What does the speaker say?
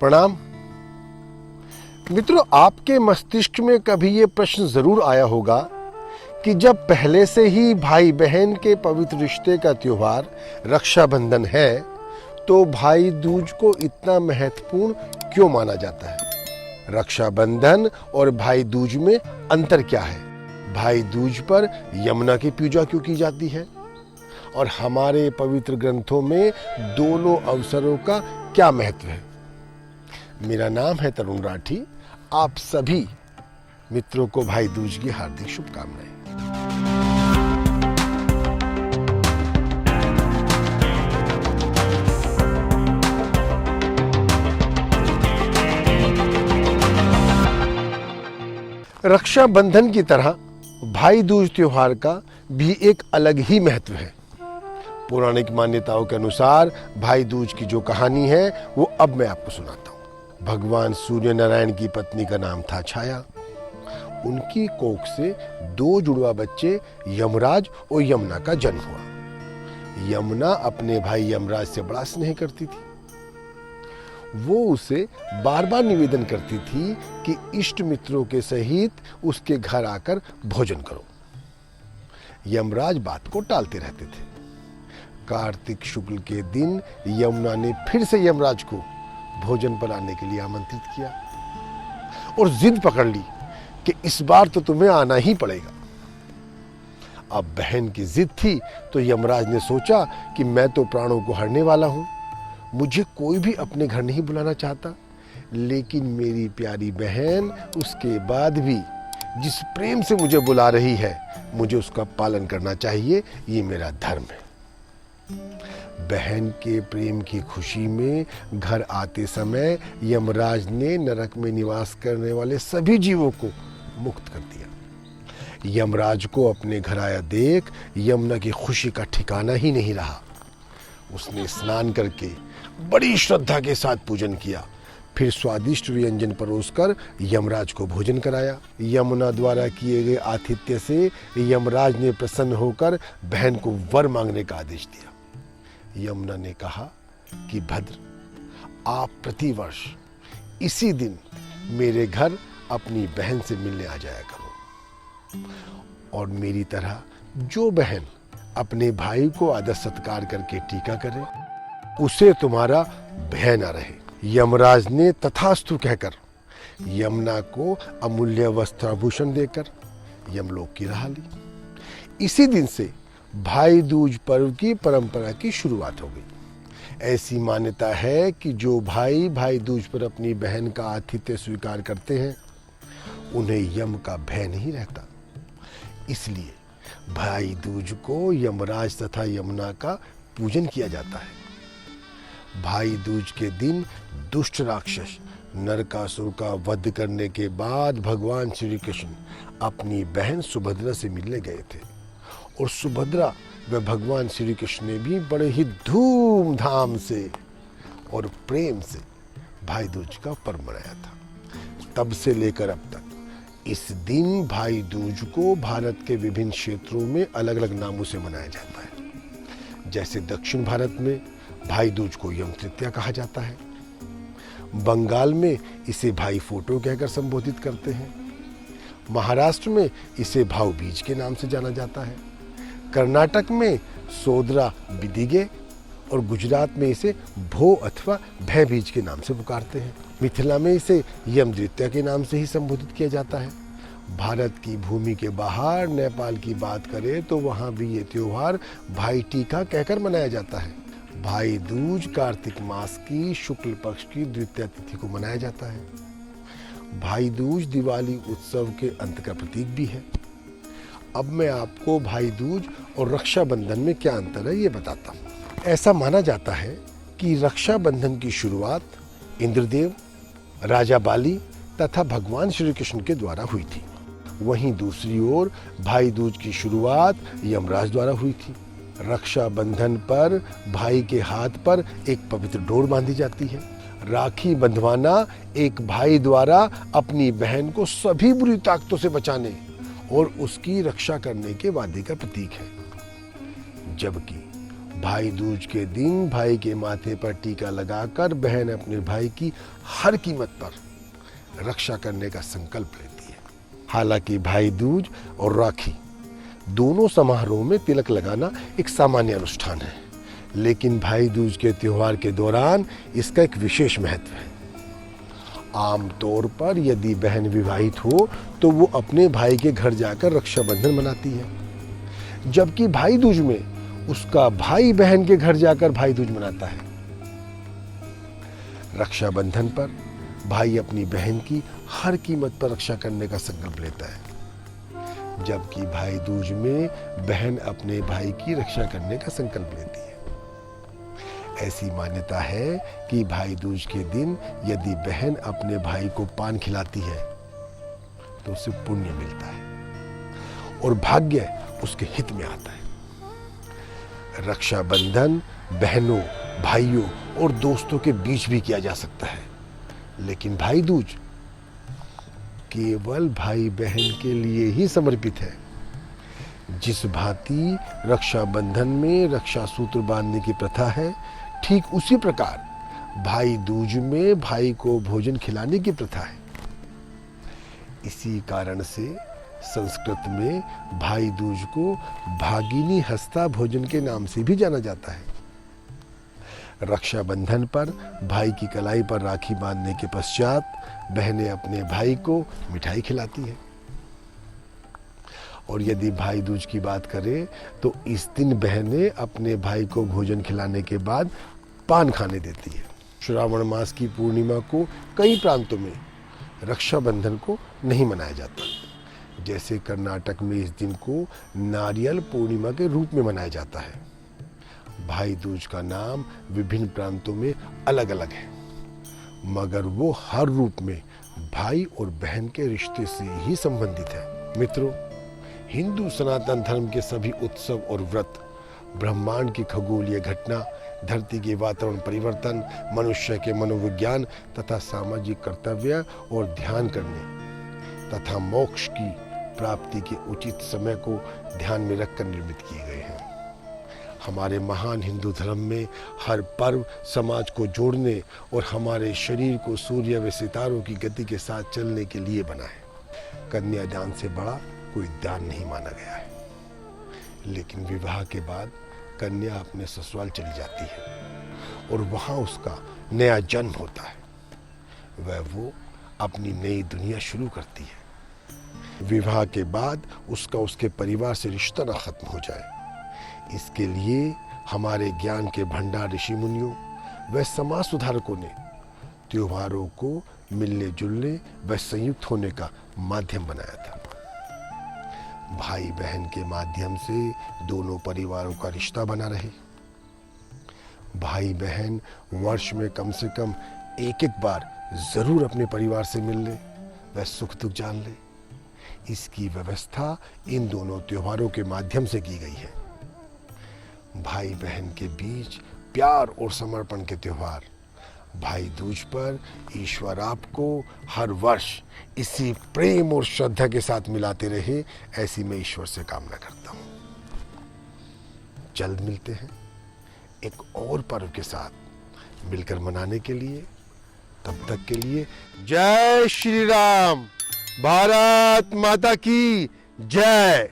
प्रणाम मित्रों। आपके मस्तिष्क में कभी ये प्रश्न जरूर आया होगा कि जब पहले से ही भाई बहन के पवित्र रिश्ते का त्योहार रक्षाबंधन है तो भाई दूज को इतना महत्वपूर्ण क्यों माना जाता है। रक्षाबंधन और भाई दूज में अंतर क्या है। भाई दूज पर यमुना की पूजा क्यों की जाती है और हमारे पवित्र ग्रंथों में दोनों अवसरों का क्या महत्व है। मेरा नाम है तरुण राठी। आप सभी मित्रों को भाई दूज की हार्दिक शुभकामनाएं। रक्षाबंधन की तरह भाई दूज त्योहार का भी एक अलग ही महत्व है। पौराणिक मान्यताओं के अनुसार भाई दूज की जो कहानी है वो अब मैं आपको सुनाता हूँ। भगवान सूर्य नारायण की पत्नी का नाम था छाया। उनकी कोख से 2 जुड़वा बच्चे यमराज और यमुना का जन्म हुआ। यमुना अपने भाई यमराज से बड़ा स्नेह करती थी। वो उसे बार बार निवेदन करती थी कि इष्ट मित्रों के सहित उसके घर आकर भोजन करो। यमराज बात को टालते रहते थे। कार्तिक शुक्ल के दिन यमुना ने फिर से यमराज को भोजन पर आने के लिए आमंत्रित किया और जिद पकड़ ली कि इस बार तो तुम्हें आना ही पड़ेगा। अब बहन की जिद थी तो यमराज ने सोचा कि मैं तो प्राणों को हरने वाला हूं, मुझे कोई भी अपने घर नहीं बुलाना चाहता, लेकिन मेरी प्यारी बहन उसके बाद भी जिस प्रेम से मुझे बुला रही है मुझे उसका पालन करना चाहिए, ये मेरा धर्म है। बहन के प्रेम की खुशी में घर आते समय यमराज ने नरक में निवास करने वाले सभी जीवों को मुक्त कर दिया। यमराज को अपने घर आया देख यमुना की खुशी का ठिकाना ही नहीं रहा। उसने स्नान करके बड़ी श्रद्धा के साथ पूजन किया, फिर स्वादिष्ट व्यंजन परोसकर यमराज को भोजन कराया। यमुना द्वारा किए गए आतिथ्य से यमराज ने प्रसन्न होकर बहन को वर मांगने का आदेश दिया। यमुना ने कहा कि भद्र, आप प्रतिवर्ष इसी दिन मेरे घर अपनी बहन से मिलने आ जाया करो और मेरी तरह जो बहन अपने भाई को आदर सत्कार करके टीका करे उसे तुम्हारा भय न रहे। यमराज ने तथास्तु कहकर यमुना को अमूल्य वस्त्राभूषण देकर यमलोक की राह ली। इसी दिन से भाई दूज पर्व की परंपरा की शुरुआत हो गई। ऐसी मान्यता है कि जो भाई भाई दूज पर अपनी बहन का आतिथ्य स्वीकार करते हैं उन्हें यम का भय नहीं रहता। इसलिए भाई दूज को यमराज तथा यमुना का पूजन किया जाता है। भाई दूज के दिन दुष्ट राक्षस नरकासुर का वध करने के बाद भगवान श्री कृष्ण अपनी बहन सुभद्रा से मिलने गए थे और सुभद्रा व भगवान श्री कृष्ण ने भी बड़े ही धूमधाम से और प्रेम से भाई दूज का पर्व मनाया था। तब से लेकर अब तक इस दिन भाई दूज को भारत के विभिन्न क्षेत्रों में अलग अलग नामों से मनाया जाता है। जैसे दक्षिण भारत में भाई दूज को यम तृतीया कहा जाता है। बंगाल में इसे भाई फोटो कहकर संबोधित करते हैं। महाराष्ट्र में इसे भाऊ बीज के नाम से जाना जाता है। कर्नाटक में सोदरा बिदिगे और गुजरात में इसे भो अथवा भय बीज के नाम से पुकारते हैं। मिथिला में इसे यम द्वितीया के नाम से ही संबोधित किया जाता है। भारत की भूमि के बाहर नेपाल की बात करें तो वहाँ भी ये त्योहार भाई टीका कहकर मनाया जाता है। भाई दूज कार्तिक मास की शुक्ल पक्ष की द्वितीया तिथि को मनाया जाता है। भाई दूज दिवाली उत्सव के अंत का प्रतीक भी है। अब मैं आपको भाई दूज और रक्षाबंधन में क्या अंतर है ये बताता हूँ। ऐसा माना जाता है कि रक्षाबंधन की शुरुआत इंद्रदेव, राजा बाली तथा भगवान श्री कृष्ण के द्वारा हुई थी। वहीं दूसरी ओर भाई दूज की शुरुआत यमराज द्वारा हुई थी। रक्षाबंधन पर भाई के हाथ पर एक पवित्र डोर बांधी जाती है। राखी बंधवाना एक भाई द्वारा अपनी बहन को सभी बुरी ताकतों से बचाने और उसकी रक्षा करने के वादे का प्रतीक है। जबकि भाई दूज के दिन भाई के माथे पर टीका लगाकर बहन अपने भाई की हर कीमत पर रक्षा करने का संकल्प लेती है। हालांकि भाई दूज और राखी दोनों समारोह में तिलक लगाना एक सामान्य अनुष्ठान है, लेकिन भाई दूज के त्योहार के दौरान इसका एक विशेष महत्व है। आमतौर पर यदि बहन विवाहित हो तो वो अपने भाई के घर जाकर रक्षाबंधन मनाती है, जबकि भाई दूज में उसका भाई बहन के घर जाकर भाई दूज मनाता है। रक्षाबंधन पर भाई अपनी बहन की हर कीमत पर रक्षा करने का संकल्प लेता है, जबकि भाई दूज में बहन अपने भाई की रक्षा करने का संकल्प लेती है। ऐसी मान्यता है कि भाई दूज के दिन यदि बहन अपने भाई को पान खिलाती है तो उसे पुण्य मिलता है और भाग्य उसके हित में आता है। रक्षाबंधन बहनों, भाइयों और दोस्तों के बीच भी किया जा सकता है, लेकिन भाई दूज केवल भाई बहन के लिए ही समर्पित है। जिस भांति रक्षाबंधन में रक्षा सूत्र बांधने की प्रथा है, ठीक उसी प्रकार भाई दूज में भाई को भोजन खिलाने की प्रथा है। इसी कारण से संस्कृत में भाई दूज को भागिनी हस्ता भोजन के नाम से भी जाना जाता है। रक्षाबंधन पर भाई की कलाई पर राखी बांधने के पश्चात बहनें अपने भाई को मिठाई खिलाती हैं। और यदि भाई दूज की बात करें तो इस दिन बहनें अपने भाई को भोजन खिलाने के बाद पान खाने देती है। श्रावण मास की पूर्णिमा को कई प्रांतों में रक्षाबंधन को नहीं मनाया जाता, जैसे कर्नाटक में इस दिन को नारियल पूर्णिमा के रूप में मनाया जाता है। भाई दूज का नाम विभिन्न प्रांतों में अलग अलग है, मगर वो हर रूप में भाई और बहन के रिश्ते से ही संबंधित है। मित्रों, हिंदू सनातन धर्म के सभी उत्सव और व्रत ब्रह्मांड की खगोलीय घटना, धरती के वातावरण परिवर्तन, मनुष्य के मनोविज्ञान तथा सामाजिक कर्तव्य और ध्यान करने तथा मोक्ष की प्राप्ति के उचित समय को ध्यान में रखकर निर्मित किए गए हैं। हमारे महान हिंदू धर्म में हर पर्व समाज को जोड़ने और हमारे शरीर को सूर्य व सितारों की गति के साथ चलने के लिए बना है। कन्यादान से बड़ा कोई दान नहीं माना गया है। लेकिन विवाह के बाद कन्या अपने ससुराल चली जाती है और वहाँ उसका नया जन्म होता है। वो अपनी नई दुनिया शुरू करती है। विवाह के बाद उसका उसके परिवार से रिश्ता न खत्म हो जाए, इसके लिए हमारे ज्ञान के भंडार ऋषि मुनियों व समाज सुधारकों ने त्योहारों को मिलने जुलने व संयुक्त होने का माध्यम बनाया था। भाई बहन के माध्यम से दोनों परिवारों का रिश्ता बना रहे। भाई बहन वर्ष में कम से कम एक बार जरूर अपने परिवार से मिल ले व सुख दुख जान ले। इसकी व्यवस्था इन दोनों त्योहारों के माध्यम से की गई है। भाई बहन के बीच प्यार और समर्पण के त्योहार भाई दूज पर ईश्वर आपको हर वर्ष इसी प्रेम और श्रद्धा के साथ मिलाते रहे, ऐसी मैं ईश्वर से कामना करता हूँ। जल्द मिलते हैं एक और पर्व के साथ मिलकर मनाने के लिए। तब तक के लिए जय श्री राम। भारत माता की जय।